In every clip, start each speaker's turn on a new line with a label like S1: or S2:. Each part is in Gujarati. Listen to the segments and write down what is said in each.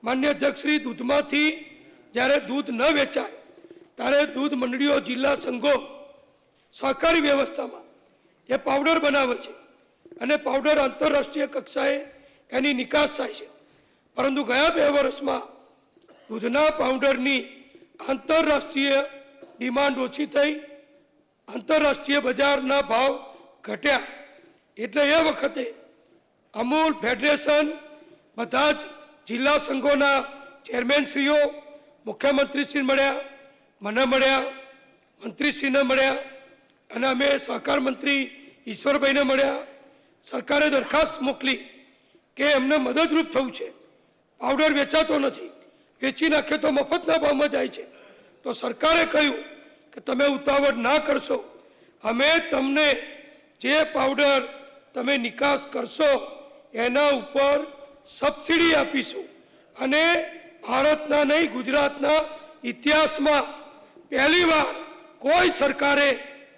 S1: માન્ય અધ્યક્ષશ્રી, દૂધમાંથી જ્યારે દૂધ ન વેચાય ત્યારે દૂધ મંડળીઓ, જિલ્લા સંઘો સહકારી વ્યવસ્થામાં એ પાવડર બનાવે છે અને પાવડર આંતરરાષ્ટ્રીય કક્ષાએ એની નિકાસ થાય છે. પરંતુ ગયા 2 વર્ષમાં દૂધના પાવડરની આંતરરાષ્ટ્રીય ડિમાન્ડ ઓછી થઈ, આંતરરાષ્ટ્રીય બજારના ભાવ ઘટ્યા. એટલે એ વખતે અમૂલ ફેડરેશન, બધા જ જિલ્લા સંઘોના ચેરમેનશ્રીઓ મુખ્યમંત્રીશ્રી મળ્યા, મને મળ્યા, મંત્રીશ્રીને મળ્યા અને અમે સહકાર મંત્રી ઈશ્વરભાઈને મળ્યા. સરકારે દરખાસ્ત મોકલી કે એમને મદદરૂપ થવું છે. પાવડર વેચાતો નથી, વેચી નાખે તો મફતના ભાવમાં જાય છે. તો સરકારે કહ્યું કે તમે ઉતાવળ ના કરશો, અમે તમને જે પાવડર તમે નિકાસ કરશો એના ઉપર સબસિડી આપીશું. અને ભારતના નહીં, ગુજરાતના ઇતિહાસમાં પહેલીવાર કોઈ સરકારે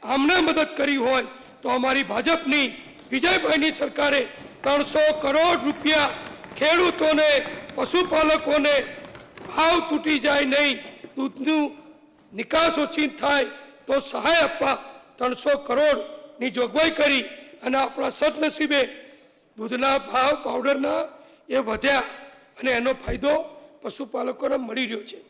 S1: આમને મદદ કરી હોય તો અમારી ભાજપની વિજયભાઈની સરકારે 300 કરોડ રૂપિયા ખેડૂતોને, પશુપાલકોને ભાવ તૂટી જાય નહીં, દૂધનું નિકાસ ઓછી થાય તો સહાય આપવા 300 કરોડની જોગવાઈ કરી. અને આપણા સદનસીબે દૂધના ભાવ પાવડરના એ વધ્યા અને એનો ફાયદો પશુપાલકોને મળી રહ્યો છે.